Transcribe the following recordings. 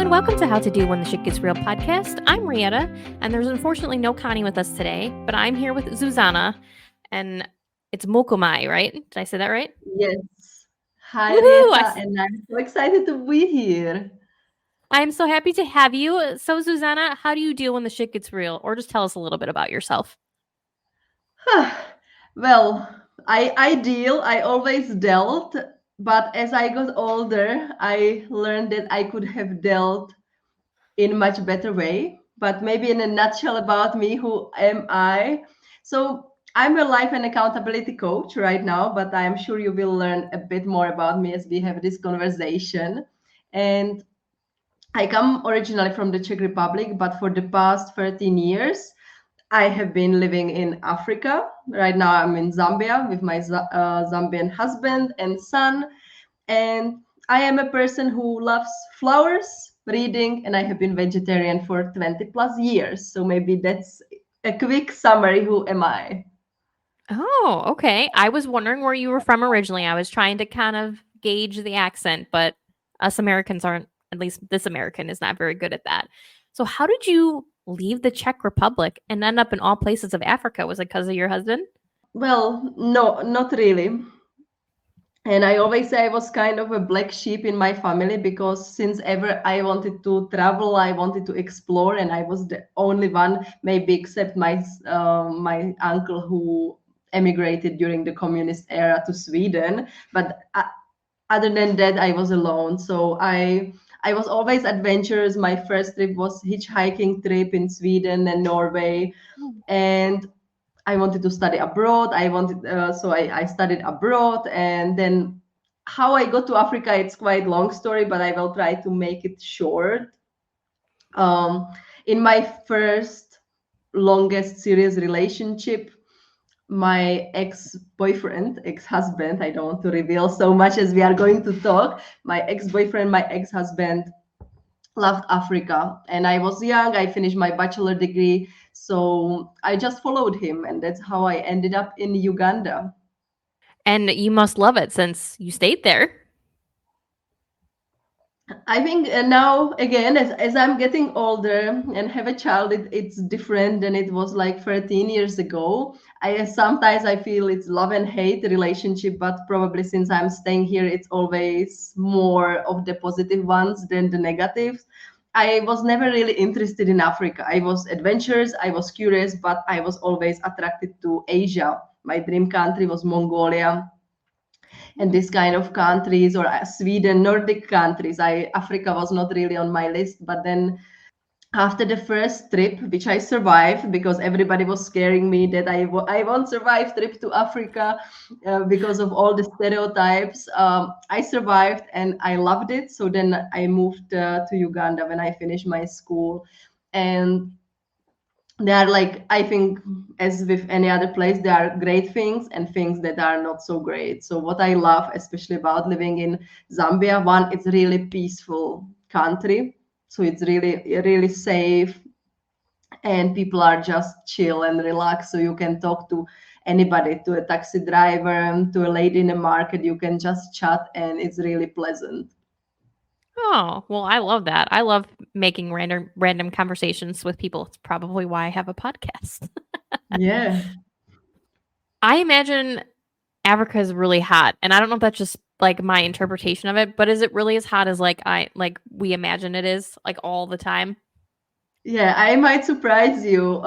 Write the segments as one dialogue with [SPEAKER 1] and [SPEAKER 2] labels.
[SPEAKER 1] and welcome to How to Do When the Shit Gets Real podcast. I'm Rietta, and there's unfortunately no Connie with us today, but I'm here with Zuzana, and it's Mukumayi, right? Did I say that right?
[SPEAKER 2] Yes. Hi,
[SPEAKER 1] Woohoo!
[SPEAKER 2] Rietta, and I'm so excited to be here.
[SPEAKER 1] I'm so happy to have you. So, Zuzana, how do you deal when the shit gets real? Or just tell us a little bit about yourself.
[SPEAKER 2] Well, I always dealt, but as I got older, I learned that I could have dealt in much better way. But maybe in a nutshell about me, who am I? So I'm a life and accountability coach right now, but I'm sure you will learn a bit more about me as we have this conversation. And I come originally from the Czech Republic, but for the past 13 years, I have been living in Africa. Right now, I'm in Zambia with my Zambian husband and son. And I am a person who loves flowers, reading, and I have been vegetarian for 20 plus years. So maybe that's a quick summary. Who am I?
[SPEAKER 1] Oh, okay. I was wondering where you were from originally. I was trying to kind of gauge the accent, but us Americans aren't, at least this American is not very good at that. So, how did you leave the Czech Republic and end up in all places of Africa? Was it because of your husband?
[SPEAKER 2] Well, no, not really. And I always say I was kind of a black sheep in my family because since ever I wanted to travel, I wanted to explore, and I was the only one, maybe except my uncle who emigrated during the communist era to Sweden. But other than that, I was alone. So I was always adventurous. My first trip was hitchhiking trip in Sweden and Norway, and I wanted to study abroad. I studied abroad, and then how I got to Africa, it's quite long story, but I will try to make it short. Um, in my first longest serious relationship, my ex-boyfriend, ex-husband, I don't want to reveal so much as we are going to talk. My ex-boyfriend, my ex-husband loved Africa, and I was young. I finished my bachelor degree, so I just followed him, and that's how I ended up in Uganda.
[SPEAKER 1] And you must love it since you stayed there.
[SPEAKER 2] I think now again, as I'm getting older and have a child, it's different than it was like 13 years ago. I sometimes I feel it's love and hate relationship, but probably since I'm staying here, it's always more of the positive ones than the negatives. I was never really interested in Africa. I was adventurous, I was curious, but I was always attracted to Asia. My dream country was Mongolia and this kind of countries, or Sweden, Nordic countries. Africa was not really on my list, but then after the first trip, which I survived because everybody was scaring me that I won't survive trip to Africa because of all the stereotypes. I survived and I loved it. So then I moved to Uganda when I finished my school, and there are, like, I think as with any other place, there are great things and things that are not so great. So what I love especially about living in Zambia, one, it's really peaceful country, so it's really safe, and people are just chill and relaxed, so you can talk to anybody, to a taxi driver, to a lady in the market, you can just chat, and it's really pleasant.
[SPEAKER 1] Oh, well, I love that. I love making random conversations with people. It's probably why I have a podcast.
[SPEAKER 2] Yeah.
[SPEAKER 1] I imagine Africa is really hot, and I don't know if that's just like my interpretation of it, but is it really as hot as like we imagine it is, like all the time?
[SPEAKER 2] Yeah, I might surprise you.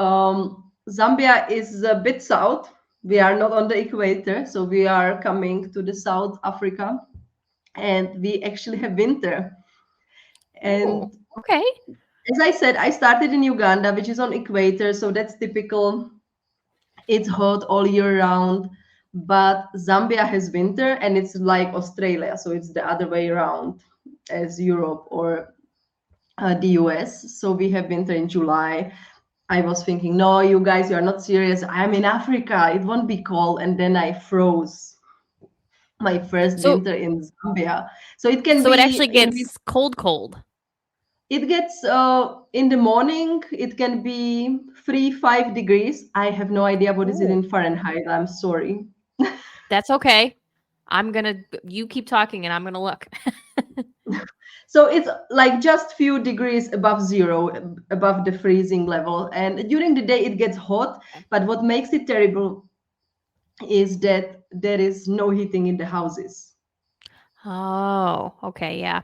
[SPEAKER 2] Zambia is a bit south. We are not on the equator, so we are coming to the South Africa, and we actually have winter.
[SPEAKER 1] Oh,
[SPEAKER 2] And
[SPEAKER 1] okay.
[SPEAKER 2] as I said, I started in Uganda, which is on equator, so that's typical. It's hot all year round, but Zambia has winter, and it's like Australia, so it's the other way around as Europe or the US. So we have winter in July. I was thinking, no, you guys, you're not serious. I'm in Africa. It won't be cold. And then I froze my first
[SPEAKER 1] So
[SPEAKER 2] winter in Zambia. So
[SPEAKER 1] so it actually gets cold.
[SPEAKER 2] it gets in the morning, it can be 3, 5 degrees. I have no idea what is it
[SPEAKER 1] Oh,
[SPEAKER 2] in Fahrenheit. I'm sorry.
[SPEAKER 1] that's okay. I'm gonna you keep talking and I'm gonna look.
[SPEAKER 2] So it's like just few degrees above zero, above the freezing level. And during the day it gets hot, but what makes it terrible is that there is no heating in the houses.
[SPEAKER 1] Oh, okay, yeah.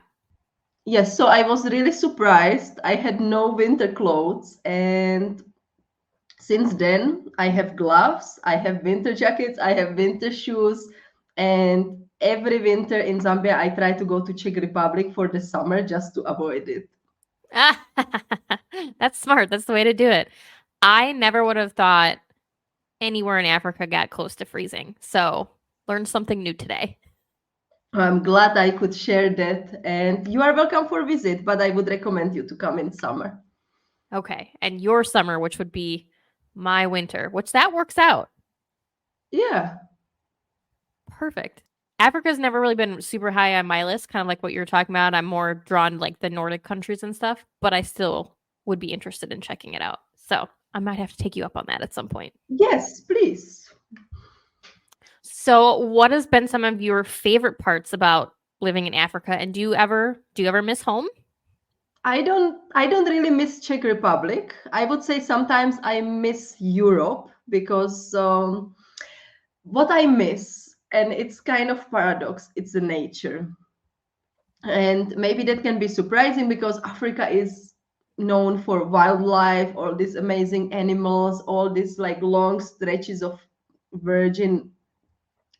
[SPEAKER 2] Yes, so I was really surprised. I had no winter clothes, and since then I have gloves, I have winter jackets, I have winter shoes, and every winter in Zambia I try to go to Czech Republic for the summer just to avoid it.
[SPEAKER 1] That's smart. That's the way to do it. I never would have thought anywhere in Africa got close to freezing. So, learned something new today.
[SPEAKER 2] I'm glad I could share that, and you are welcome for a visit, but I would recommend you to come in summer.
[SPEAKER 1] Okay. And your summer, which would be my winter, which that works out.
[SPEAKER 2] Yeah.
[SPEAKER 1] Perfect. Africa's never really been super high on my list, kind of like what you were talking about. I'm more drawn to like the Nordic countries and stuff, but I still would be interested in checking it out. So I might have to take you up on that at some point.
[SPEAKER 2] Yes, please.
[SPEAKER 1] So what has been some of your favorite parts about living in Africa? And do you ever miss home?
[SPEAKER 2] I don't really miss Czech Republic. I would say sometimes I miss Europe because what I miss, and it's kind of paradox, it's the nature. And maybe that can be surprising because Africa is known for wildlife, all these amazing animals, all these like long stretches of virgin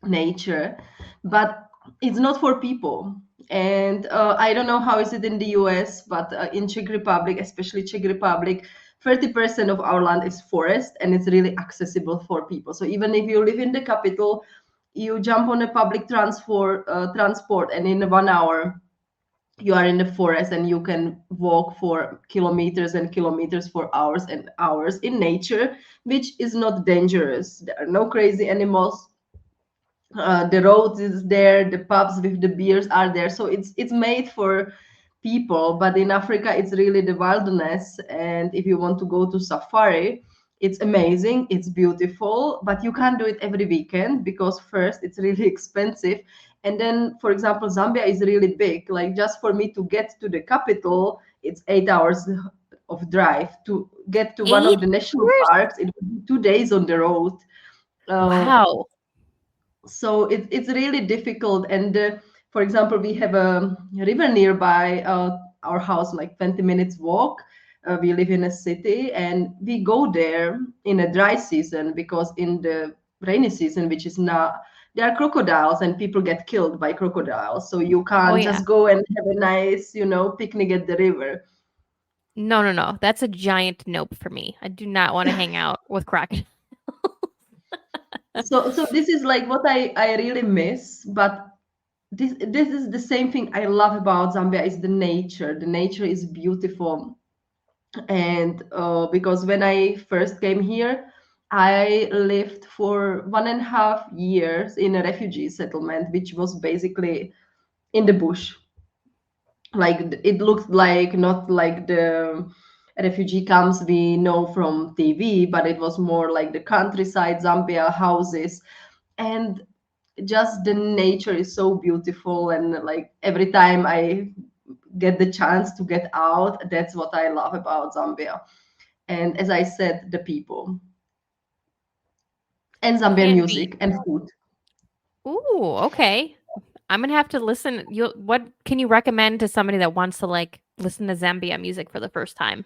[SPEAKER 2] nature, but it's not for people. And I don't know how is it in the US, but in Czech Republic, especially Czech Republic, 30% of our land is forest, and it's really accessible for people. So even if you live in the capital, you jump on a public transport, and in 1 hour you are in the forest, and you can walk for kilometers and kilometers for hours and hours in nature, which is not dangerous. There are no crazy animals. The roads is there, the pubs with the beers are there, so it's made for people. But in Africa it's really the wilderness, and if you want to go to safari, it's amazing, it's beautiful, but you can't do it every weekend because first it's really expensive, and then for example Zambia is really big. Like just for me to get to the capital, it's 8 hours of drive. To get to one of
[SPEAKER 1] Eight
[SPEAKER 2] the national
[SPEAKER 1] years?
[SPEAKER 2] parks, it would be 2 days on the road. uh,
[SPEAKER 1] Wow.
[SPEAKER 2] so it's really difficult. And for example we have a river nearby our house, like 20 minutes walk. We live in a city, and we go there in a dry season because in the rainy season, which is now, there are crocodiles and people get killed by crocodiles, so you
[SPEAKER 1] Oh
[SPEAKER 2] can't
[SPEAKER 1] yeah.
[SPEAKER 2] just go and have a nice picnic at the river.
[SPEAKER 1] No, no, no. That's a giant nope for me. I do not want to hang out with crocodiles.
[SPEAKER 2] So this is like what I really miss. But this is the same thing I love about Zambia is the nature. The nature is beautiful. And because when I first came here, I lived for 1.5 years in a refugee settlement, which was basically in the bush. Like it looked like not like the refugee camps we know from TV, but it was more like the countryside, Zambia houses. And just the nature is so beautiful, and like every time I get the chance to get out, that's what I love about Zambia. And as I said, the people, and Zambian
[SPEAKER 1] Can't beat.
[SPEAKER 2] music and food.
[SPEAKER 1] Ooh, okay. I'm gonna have to listen. What can you recommend to somebody that wants to like listen to Zambia music for the first time?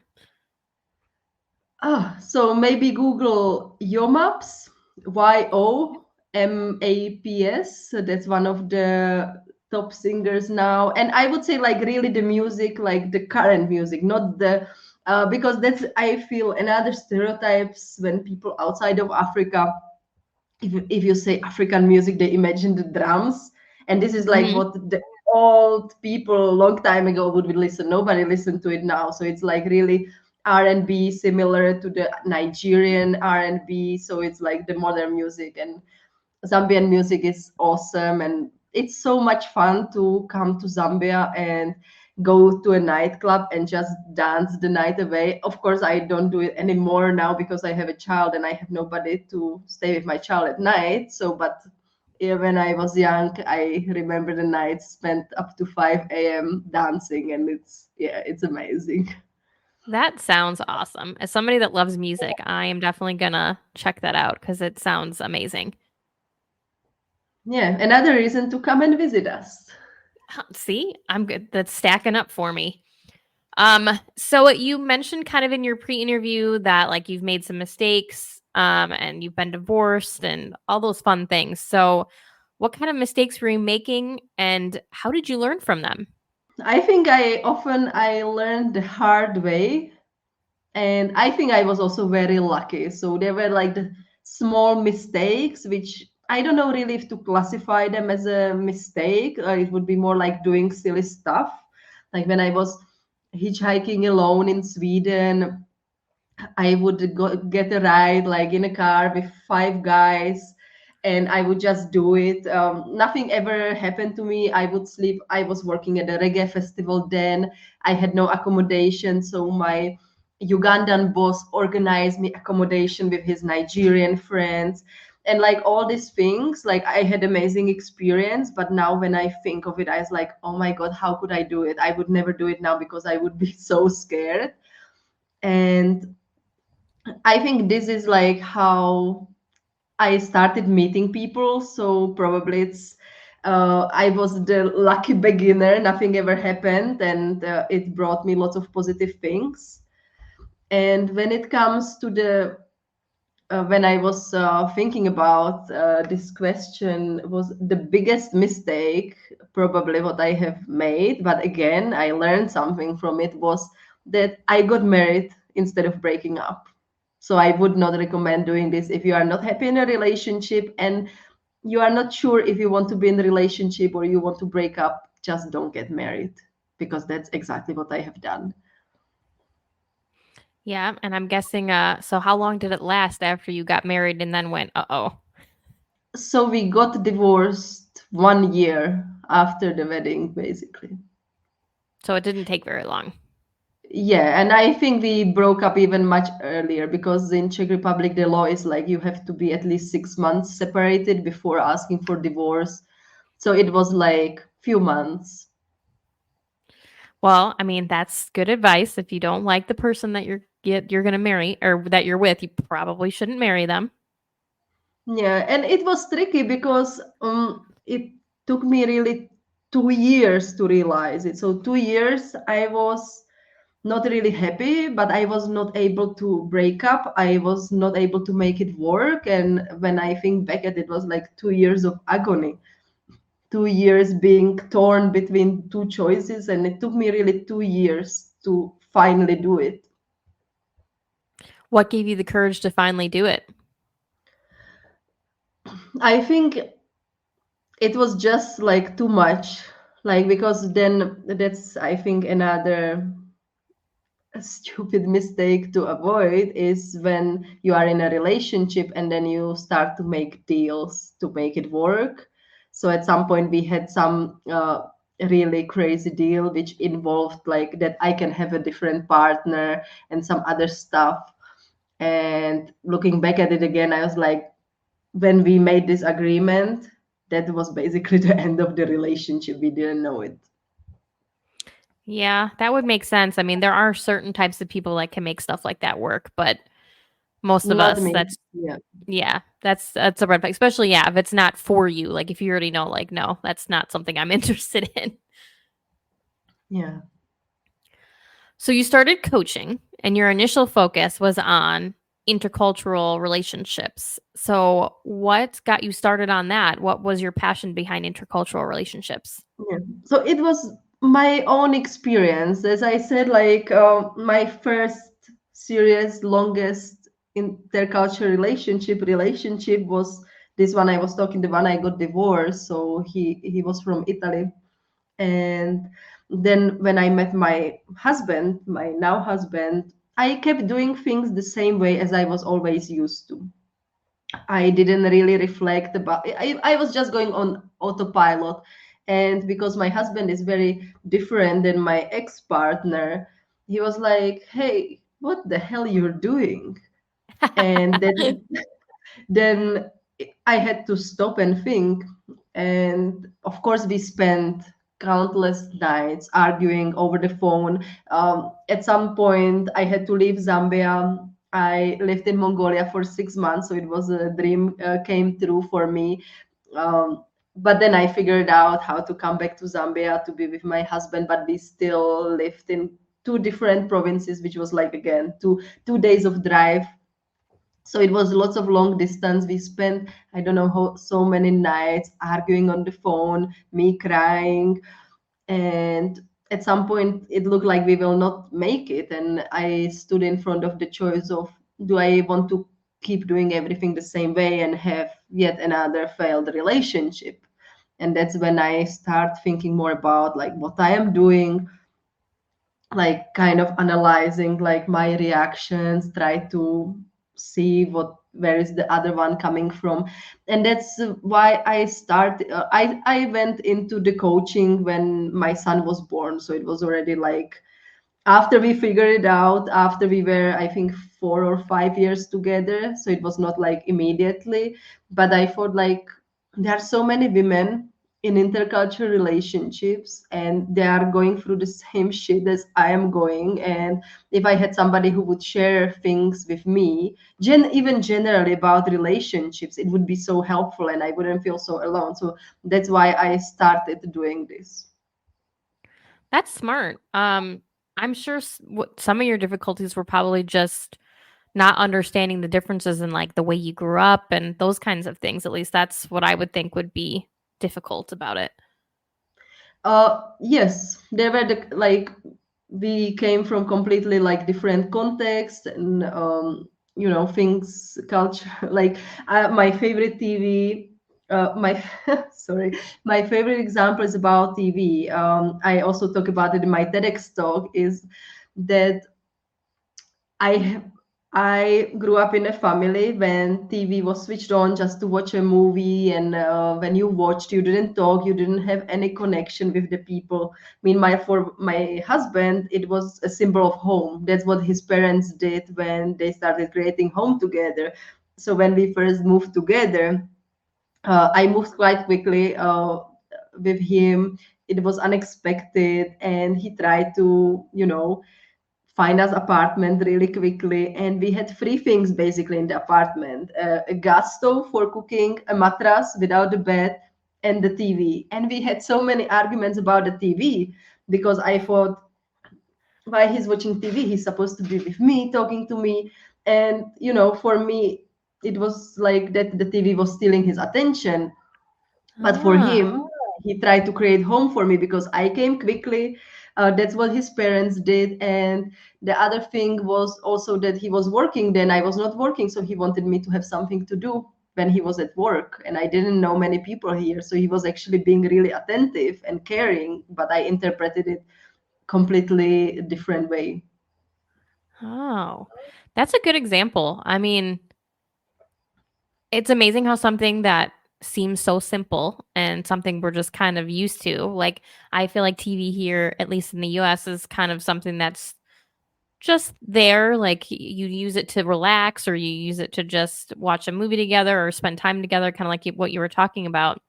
[SPEAKER 2] So maybe Google Yomaps, Yomaps. So that's one of the top singers now. And I would say like really the music, like the current music, not the because that's I feel another stereotypes when people outside of Africa, if you say African music, they imagine the drums, and this is like
[SPEAKER 1] Hmm.
[SPEAKER 2] what the old people a long time ago would listen. Nobody listen to it now, so it's like really R&B, similar to the Nigerian R&B. So it's like the modern music, and Zambian music is awesome, and it's so much fun to come to Zambia and go to a nightclub and just dance the night away. Of course, I don't do it anymore now because I have a child and I have nobody to stay with my child at night. So, but yeah, when I was young, I remember the nights spent up to 5 a.m. dancing, and it's amazing.
[SPEAKER 1] That sounds awesome. As somebody that loves music, I am definitely gonna check that out because it sounds amazing.
[SPEAKER 2] Yeah, another reason to come and visit us.
[SPEAKER 1] See, I'm good. That's stacking up for me. So you mentioned kind of in your pre-interview that like you've made some mistakes, and you've been divorced and all those fun things. So what kind of mistakes were you making and how did you learn from them?
[SPEAKER 2] I think I learned the hard way, and I think I was also very lucky. So there were like the small mistakes, which I don't know really if to classify them as a mistake, or it would be more like doing silly stuff. Like when I was hitchhiking alone in Sweden, I would get a ride like in a car with five guys, and I would just do it. Nothing ever happened to me. I would sleep. I was working at a reggae festival then. I had no accommodation, so my Ugandan boss organized me accommodation with his Nigerian friends. And like all these things, like I had amazing experience. But now when I think of it, I was like, oh my God, how could I do it? I would never do it now because I would be so scared. And I think this is like how I started meeting people. So probably I was the lucky beginner. Nothing ever happened, and it brought me lots of positive things. And when it comes to the when I was thinking about this question, was the biggest mistake probably what I have made. But again, I learned something from it was that I got married instead of breaking up. So I would not recommend doing this if you are not happy in a relationship and you are not sure if you want to be in a relationship or you want to break up. Just don't get married, because that's exactly what I have done.
[SPEAKER 1] Yeah, and I'm guessing so how long did it last after you got married and then went, "Uh-oh."
[SPEAKER 2] So we got divorced 1 year after the wedding, basically.
[SPEAKER 1] So it didn't take very long.
[SPEAKER 2] Yeah, and I think we broke up even much earlier because in Czech Republic the law is like you have to be at least 6 months separated before asking for divorce. So it was like few months.
[SPEAKER 1] Well, I mean, that's good advice. If you don't like the person that you're going to marry or that you're with, you probably shouldn't marry them.
[SPEAKER 2] Yeah, and it was tricky because it took me really 2 years to realize it. So 2 years I was not really happy, but I was not able to break up. I was not able to make it work. And when I think back at it, was like 2 years of agony, 2 years being torn between two choices. And it took me really 2 years to finally do it.
[SPEAKER 1] What gave you the courage to finally do it?
[SPEAKER 2] I think it was just like too much. Like, because then that's, I think, another stupid mistake to avoid is when you are in a relationship and then you start to make deals to make it work. So at some point we had some really crazy deal which involved like that I can have a different partner and some other stuff. And looking back at it again, I was like, when we made this agreement, that was basically the end of the relationship. We didn't know it.
[SPEAKER 1] Yeah, that would make sense. I mean, there are certain types of people that can make stuff like that work, but most of
[SPEAKER 2] Not
[SPEAKER 1] us,
[SPEAKER 2] me.
[SPEAKER 1] that's
[SPEAKER 2] Yeah.
[SPEAKER 1] yeah, that's a red flag. Especially yeah, if it's not for you. Like if you already know, like no, that's not something I'm interested in.
[SPEAKER 2] Yeah.
[SPEAKER 1] So you started coaching, and your initial focus was on intercultural relationships. So what got you started on that? What was your passion behind intercultural relationships?
[SPEAKER 2] Yeah. So it was my own experience. As I said, like my first serious, longest intercultural relationship was this one I was talking, the one I got divorced. So he was from Italy. And then when I met my husband, my now husband, I kept doing things the same way as I was always used to. I didn't really reflect about I was just going on autopilot. And because my husband is very different than my ex-partner, he was like, hey, what the hell you're doing? And then I had to stop and think. And of course, we spent countless nights arguing over the phone. At some point, I had to leave Zambia. I lived in Mongolia for 6 months, so it was a dream came true for me. Um, but then I figured out how to come back to Zambia to be with my husband, but we still lived in two different provinces, which was like again 2 days of drive. So it was lots of long distance. We spent, I don't know how, so many nights arguing on the phone, me crying, and at some point it looked like we will not make it, and I stood in front of the choice of, do I want to keep doing everything the same way and have yet another failed relationship? And that's when I start thinking more about like what I am doing, like kind of analyzing like my reactions, try to see what, where is the other one coming from. And that's why I start I went into the coaching when my son was born, so it was already like after we figured it out, after we were, I think, 4 or 5 years together. So it was not like immediately, but I thought like there are so many women in intercultural relationships and they are going through the same shit as I am going. And if I had somebody who would share things with me, even generally about relationships, it would be so helpful and I wouldn't feel so alone. So that's why I started doing this.
[SPEAKER 1] That's smart. I'm sure some of your difficulties were probably just not understanding the differences in like the way you grew up and those kinds of things. At least that's what I would think would be difficult about it.
[SPEAKER 2] Yes, there were the like we came from completely like different contexts and things, culture. Like my favorite TV, my sorry, my favorite example is about TV. I also talk about it in my TEDx talk. Is that I I grew up in a family when TV was switched on just to watch a movie, and when you watched, you didn't talk, you didn't have any connection with the people. Meanwhile, for my husband, it was a symbol of home. That's what his parents did when they started creating home together. So when we first moved together, I moved quite quickly with him. It was unexpected, and he tried to, find us apartment really quickly, and we had three things basically in the apartment: a gas stove for cooking, a mattress without a bed, and the TV. And we had so many arguments about the TV because I thought, why he's watching TV, he's supposed to be with me, talking to me. And for me, it was like that the TV was stealing his attention, but for
[SPEAKER 1] Ah,
[SPEAKER 2] him, he tried to create home for me because I came quickly. That's what his parents did. And the other thing was also that he was working then. I was not working. So he wanted me to have something to do when he was at work. And I didn't know many people here. So he was actually being really attentive and caring, but I interpreted it completely different way.
[SPEAKER 1] oh, that's a good example. I mean, it's amazing how something that seems so simple and something we're just kind of used to. Like, I feel like TV here, at least in the US, is kind of something that's just there. Like, you use it to relax or you use it to just watch a movie together or spend time together, kind of like what you were talking about,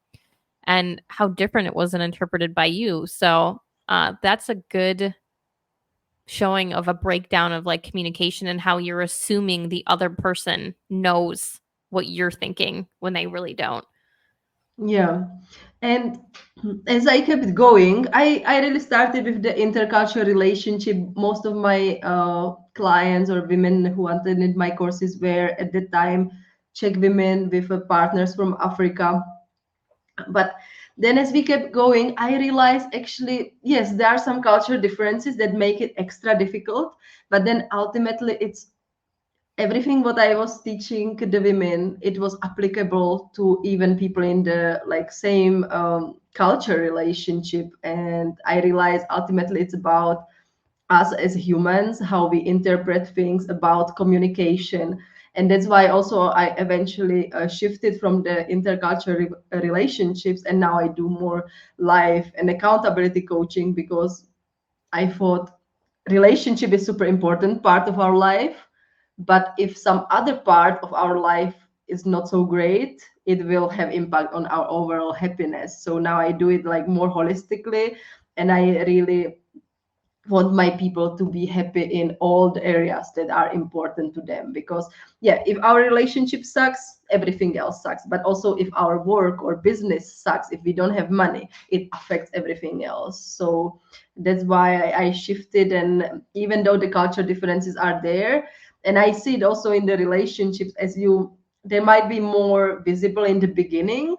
[SPEAKER 1] and how different it was and interpreted by you. So, that's a good showing of a breakdown of like communication and how you're assuming the other person knows what you're thinking when they really don't.
[SPEAKER 2] Yeah. And as I kept going, I really started with the intercultural relationship. Most of my clients or women who attended my courses were at the time Czech women with partners from Africa. But then as we kept going, I realized actually, yes, there are some cultural differences that make it extra difficult. But then ultimately, it's everything what I was teaching the women, it was applicable to even people in the like same culture relationship. And I realized ultimately it's about us as humans, how we interpret things, about communication. And that's why also I eventually shifted from the intercultural relationships, and now I do more life and accountability coaching because I thought relationship is super important part of our life, but if some other part of our life is not so great, it will have impact on our overall happiness. So now I do it like more holistically, and I really want my people to be happy in all the areas that are important to them. Because yeah, if our relationship sucks, everything else sucks. But also if our work or business sucks, if we don't have money, it affects everything else. So that's why I shifted. And even though the culture differences are there, and I see it also in the relationships, as you, they might be more visible in the beginning,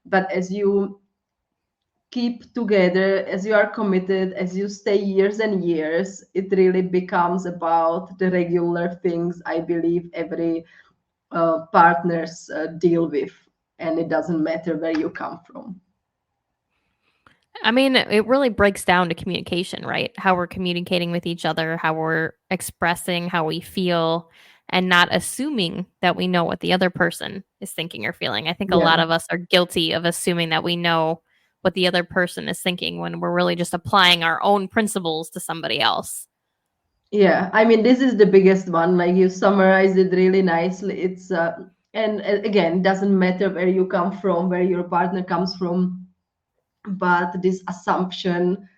[SPEAKER 2] but as you keep together, as you are committed, as you stay years and years, it really becomes about the regular things I believe every partners deal with, and it doesn't matter where you come from.
[SPEAKER 1] I mean, it really breaks down to communication, right? How we're communicating with each other, how we're expressing how we feel, and not assuming that we know what the other person is thinking or feeling. I think a lot
[SPEAKER 2] Yeah.
[SPEAKER 1] of us are guilty of assuming that we know what the other person is thinking when we're really just applying our own principles to somebody else.
[SPEAKER 2] Yeah, I mean, this is the biggest one. Like you summarized it really nicely. It's and again, doesn't matter where you come from, where your partner comes from, but this assumption,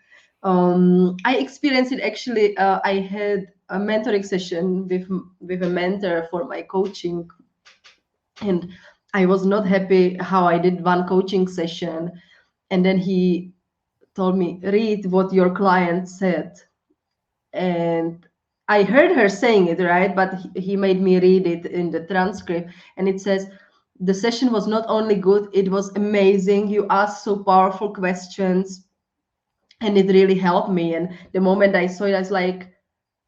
[SPEAKER 2] I experienced it actually. I had a mentoring session with a mentor for my coaching, and I was not happy how I did one coaching session, and then he told me, read what your client said. And I heard her saying it, right? But he made me read it in the transcript, and it says, the session was not only good, it was amazing. You asked so powerful questions, and it really helped me. And the moment I saw it, I was like,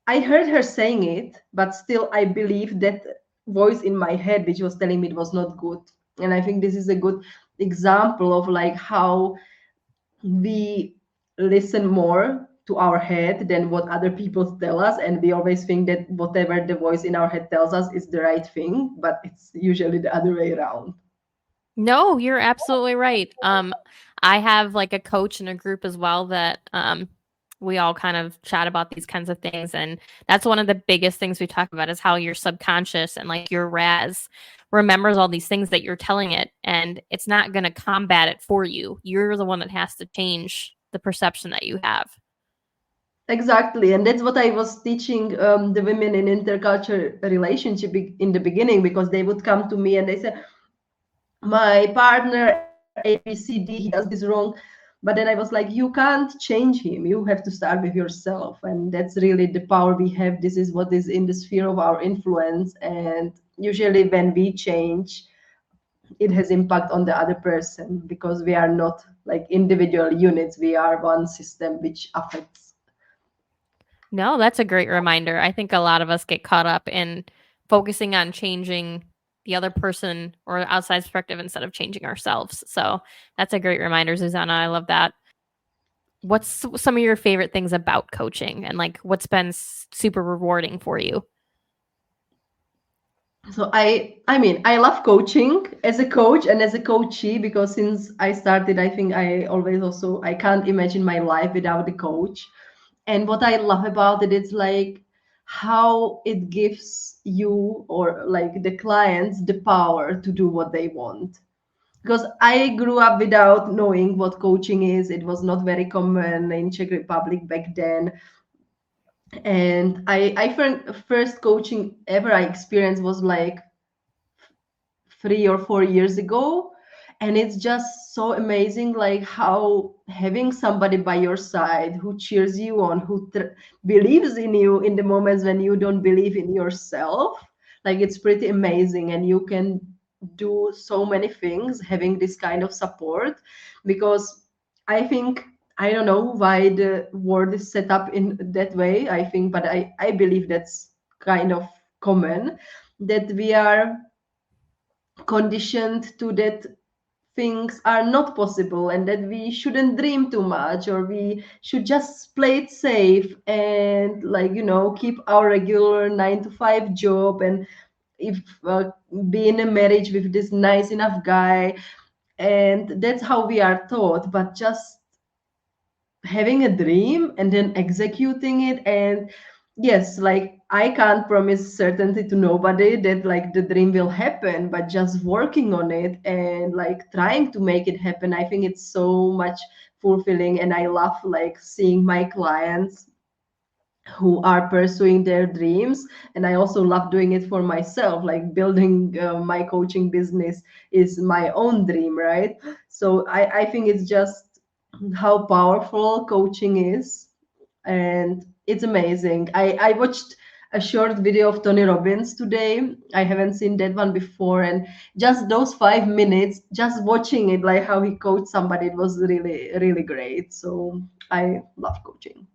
[SPEAKER 2] I heard her saying it, but still I believe that voice in my head which was telling me it was not good. And I think this is a good example of like how we listen more to our head than what other people tell us, and we always think that whatever the voice in our head tells us is the right thing, but it's usually the other way around.
[SPEAKER 1] No, you're absolutely right. I have like a coach and a group as well that we all kind of chat about these kinds of things, and that's one of the biggest things we talk about is how your subconscious and like your RAS remembers all these things that you're telling it, and it's not going to combat it for you. You're the one that has to change the perception that you have.
[SPEAKER 2] Exactly, and that's what I was teaching the women in intercultural relationship in the beginning, because they would come to me and they say, my partner ABCD, he does this wrong. But then I was like, you can't change him, you have to start with yourself. And that's really the power we have. This is what is in the sphere of our influence, and usually when we change, it has impact on the other person, because we are not like individual units, we are one system which affects.
[SPEAKER 1] No, that's a great reminder. I think a lot of us get caught up in focusing on changing the other person or outside perspective instead of changing ourselves. So that's a great reminder, Zuzana. I love that. What's some of your favorite things about coaching and like what's been super rewarding for you?
[SPEAKER 2] So I mean, I love coaching as a coach and as a coachee, because since I started, I think I always also, I can't imagine my life without a coach. And what I love about it is like how it gives you or like the clients the power to do what they want. Because I grew up without knowing what coaching is. It was not very common in Czech Republic back then. And I first coaching ever I experienced was like 3 or 4 years ago. And it's just so amazing, like how having somebody by your side who cheers you on, who believes in you in the moments when you don't believe in yourself, like it's pretty amazing. And you can do so many things having this kind of support. Because I think, I don't know why the world is set up in that way, I think, but I believe that's kind of common, that we are conditioned to that things are not possible, and that we shouldn't dream too much, or we should just play it safe and, like, keep our regular 9 to 5 job, and if be in a marriage with this nice enough guy. And that's how we are taught. But just having a dream and then executing it, and Yes, like I can't promise certainty to nobody that like the dream will happen, but just working on it and like trying to make it happen, I think it's so much fulfilling. And I love like seeing my clients who are pursuing their dreams. And I also love doing it for myself, like building my coaching business is my own dream, right? So I think it's just how powerful coaching is, and it's amazing. I watched a short video of Tony Robbins today. I haven't seen that one before, and just those 5 minutes, just watching it, like how he coached somebody, it was really, really great. So I love coaching.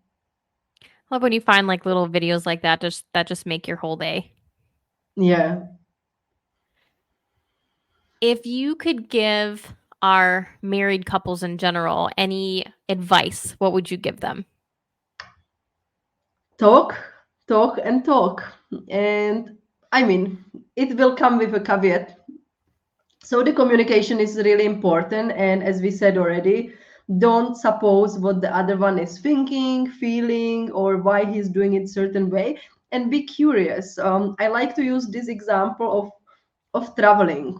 [SPEAKER 1] I love when you find like little videos like that just make your whole day.
[SPEAKER 2] Yeah.
[SPEAKER 1] If you could give our married couples in general any advice, what would you give them?
[SPEAKER 2] Talk, talk, and talk. And I mean, it will come with a caveat. So the communication is really important. And as we said already, don't suppose what the other one is thinking, feeling, or why he's doing it certain way. And be curious. I like to use this example of traveling.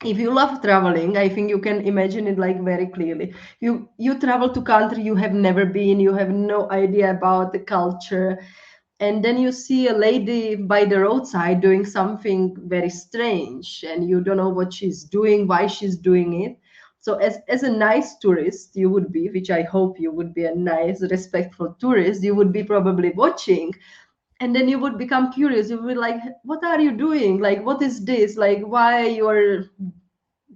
[SPEAKER 2] If you love traveling, I think you can imagine it like very clearly. You travel to country you have never been, you have no idea about the culture, and then you see a lady by the roadside doing something very strange, and you don't know what she's doing, why she's doing it. So as a nice tourist you would be, which I hope you would be, a nice respectful tourist, you would be probably watching, and then you would become curious. You would be like, what are you doing? Like, what is this? Like, why you are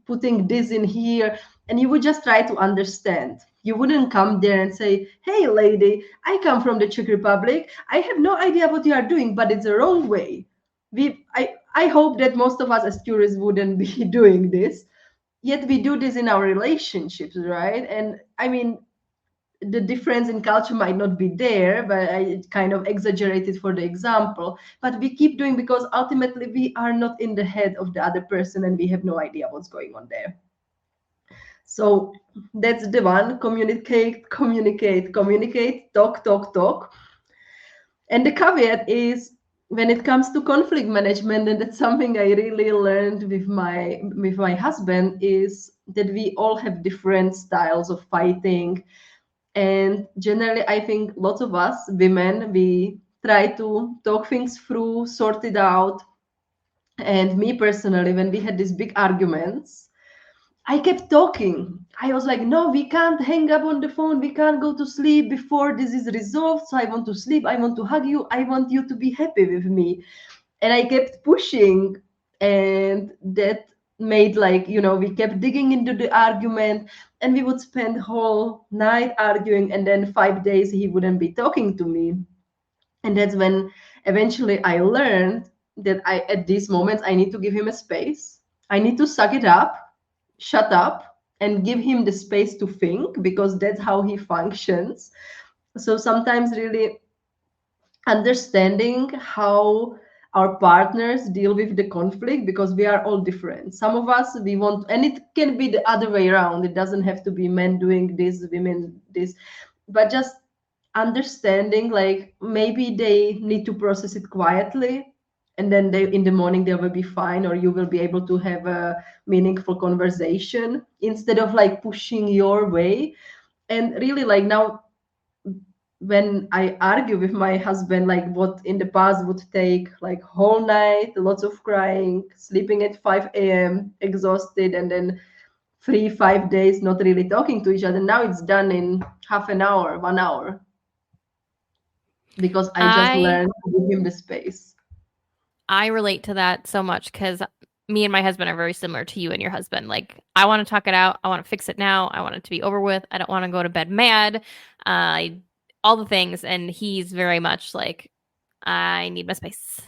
[SPEAKER 2] putting this in here? And you would just try to understand. You wouldn't come there and say, hey lady, I come from the Czech Republic, I have no idea what you are doing, but it's the wrong way. I hope that most of us as tourists wouldn't be doing this, yet we do this in our relationships, right? And I mean, the difference in culture might not be there, but I kind of exaggerated for the example. But we keep doing because ultimately we are not in the head of the other person and we have no idea what's going on there. So that's the one: communicate, communicate, communicate, talk, talk, talk. And the caveat is, when it comes to conflict management, and that's something I really learned with my husband, is that we all have different styles of fighting. And generally, I think lots of us women, we try to talk things through, sort it out. And me personally, when we had these big arguments, I kept talking. I was like, no, we can't hang up on the phone. We can't go to sleep before this is resolved. So I want to sleep. I want to hug you. I want you to be happy with me. And I kept pushing. And that made, like, we kept digging into the argument, and we would spend whole night arguing. And then 5 days he wouldn't be talking to me. And that's when eventually I learned that at these moments, I need to give him a space. I need to suck it up, shut up, and give him the space to think, because that's how he functions. So sometimes really understanding how our partners deal with the conflict, because we are all different. Some of us, we want, and it can be the other way around. It doesn't have to be men doing this, women this, but just understanding, like, maybe they need to process it quietly, and then they, in the morning, they will be fine, or you will be able to have a meaningful conversation instead of like pushing your way. And really, like, now when I argue with my husband, like what in the past would take like whole night, lots of crying, sleeping at 5 a.m., exhausted, and then 3 5 days not really talking to each other, now it's done in half an hour, 1 hour, because I just
[SPEAKER 1] I
[SPEAKER 2] learned to give him the space.
[SPEAKER 1] I relate to that so much because me and my husband are very similar to you and your husband. Like, I want to talk it out. I want to fix it now. I want it to be over with. I don't want to go to bed mad. I all the things. And he's very much like, I need my space.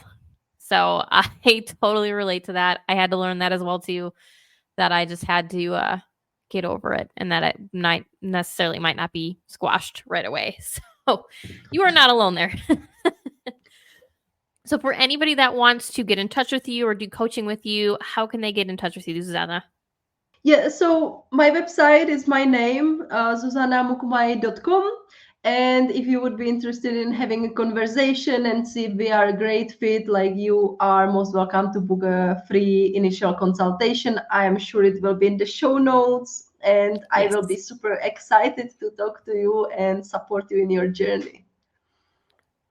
[SPEAKER 1] So I totally relate to that. I had to learn that as well too. That I just had to get over it, and that it might not be squashed right away. So you are not alone there. So for anybody that wants to get in touch with you or do coaching with you, how can they get in touch with you, Zuzana?
[SPEAKER 2] Yeah, so my website is my name, zuzanamukumayi.com. And if you would be interested in having a conversation and see if we are a great fit, like, you are most welcome to book a free initial consultation. I am sure it will be in the show notes, and I will be
[SPEAKER 1] Yes.
[SPEAKER 2] super excited to talk to you and support you in your journey.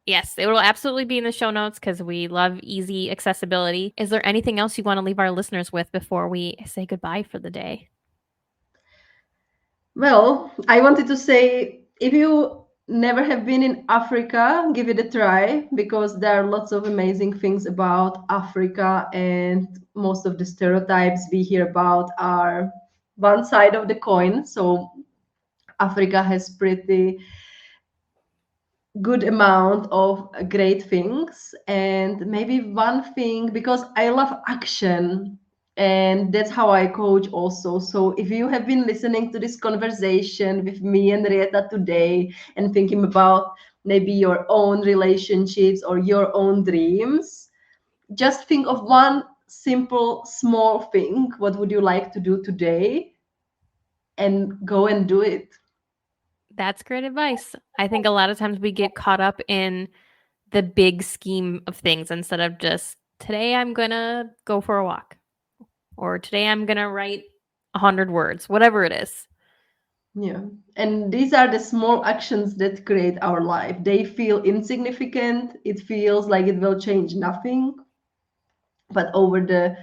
[SPEAKER 1] Yes, it will absolutely be in the show notes because we love easy accessibility. Is there anything else you want to leave our listeners with before we say goodbye for the day?
[SPEAKER 2] Well, I wanted to say, if you never have been in Africa, give it a try, because there are lots of amazing things about Africa, and most of the stereotypes we hear about are one side of the coin. So Africa has pretty good amount of great things. And maybe one thing, because I love action, and that's how I coach also. So if you have been listening to this conversation with me and Rietta today and thinking about maybe your own relationships or your own dreams, just think of one simple small thing. What would you like to do today? And go and do it.
[SPEAKER 1] That's great advice. I think a lot of times we get caught up in the big scheme of things instead of just today I'm going to go for a walk or today I'm going to write 100 words, whatever it is.
[SPEAKER 2] Yeah. And these are the small actions that create our life. They feel insignificant. It feels like it will change nothing. But over the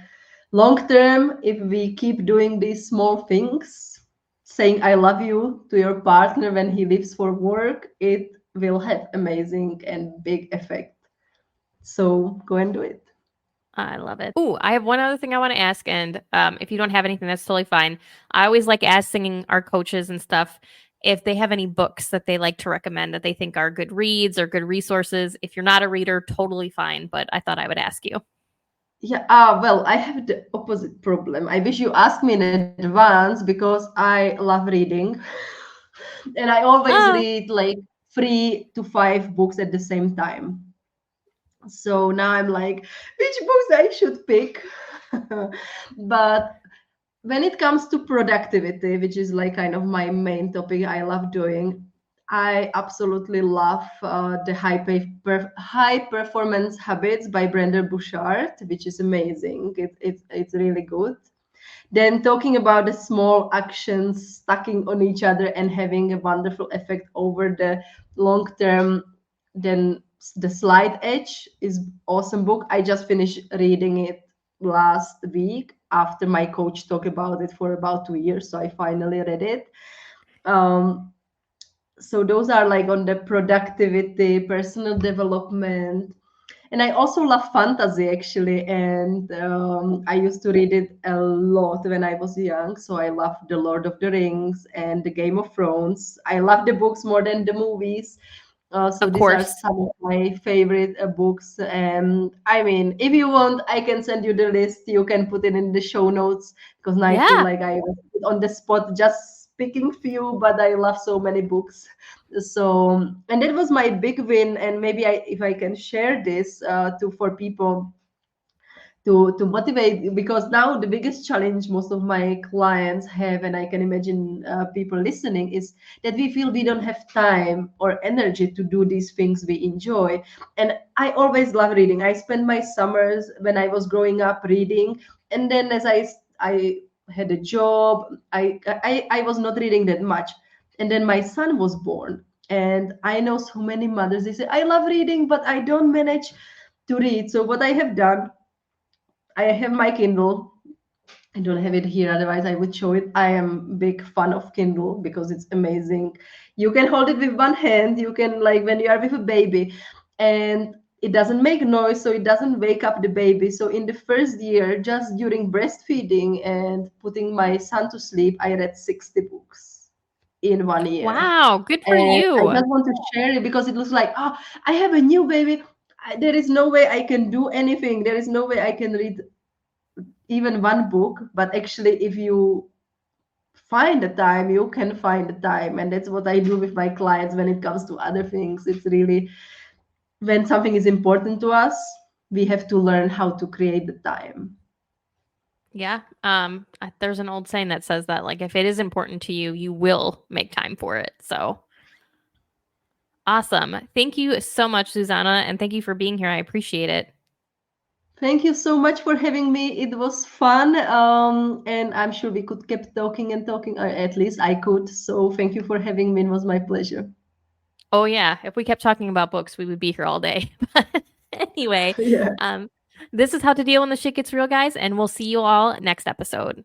[SPEAKER 2] long term, if we keep doing these small things, saying I love you to your partner when he leaves for work, it will have amazing and big effect. So go and do it.
[SPEAKER 1] I love it. Oh, I have one other thing I want to ask, and if you don't have anything, that's totally fine. I always like asking our coaches and stuff if they have any books that they like to recommend that they think are good reads or good resources. If you're not a reader, totally fine, but I thought I would ask you.
[SPEAKER 2] Yeah, well, I have the opposite problem. I wish you asked me in advance, because I love reading. And I always
[SPEAKER 1] Oh,
[SPEAKER 2] read like 3 to 5 books at the same time. So now I'm like, which books I should pick? But when it comes to productivity, which is like kind of my main topic I love doing, I absolutely love the high performance habits by Brenda Bouchard, which is amazing. It's really good. Then talking about the small actions stacking on each other and having a wonderful effect over the long term. Then the Slight Edge is awesome book. I just finished reading it last week after my coach talked about it for about 2 years. So I finally read it. Um, so those are like on the productivity, personal development, and I also love fantasy actually, and I used to read it a lot when I was young. So I love The Lord of the Rings and The Game of Thrones. I love the books more than the movies. So
[SPEAKER 1] of
[SPEAKER 2] these are
[SPEAKER 1] course.
[SPEAKER 2] some of my favorite books. And I mean, if you want, I can send you the list. You can put it in the show notes, because now I feel
[SPEAKER 1] Yeah.
[SPEAKER 2] like I was on the spot just picking few, but I love so many books. So, and that was my big win. And maybe if I can share this to for people to motivate, because now the biggest challenge most of my clients have, and I can imagine people listening, is that we feel we don't have time or energy to do these things we enjoy. And I always love reading. I spent my summers when I was growing up reading, and then as I had a job, I was not reading that much. And then my son was born, and I know so many mothers, they say I love reading but I don't manage to read. So what I have done, I have my Kindle. I don't have it here, otherwise I would show it. I am big fan of Kindle because it's amazing. You can hold it with one hand. You can, like, when you are with a baby, and it doesn't make noise, so it doesn't wake up the baby. So in the first year, just during breastfeeding and putting my son to sleep, I read 60 books in 1 year.
[SPEAKER 1] Wow. Good for
[SPEAKER 2] And I
[SPEAKER 1] you.
[SPEAKER 2] just want to share it because it looks like, oh, I have a new baby. There is no way I can do anything. There is no way I can read even one book. But actually, if you find the time, you can find the time. And that's what I do with my clients when it comes to other things. It's really, when something is important to us, we have to learn how to create the time.
[SPEAKER 1] Yeah. There's an old saying that says that like if it is important to you, you will make time for it. So Awesome. Thank you so much, Zuzana, and thank you for being here. I appreciate it.
[SPEAKER 2] Thank you so much for having me. It was fun, and I'm sure we could keep talking and talking, or at least I could. So thank you for having me. It was my pleasure.
[SPEAKER 1] Oh yeah, if we kept talking about books, we would be here all day. But anyway,
[SPEAKER 2] Yeah.
[SPEAKER 1] um, this is how to deal when the shit gets real, guys, and we'll see you all next episode.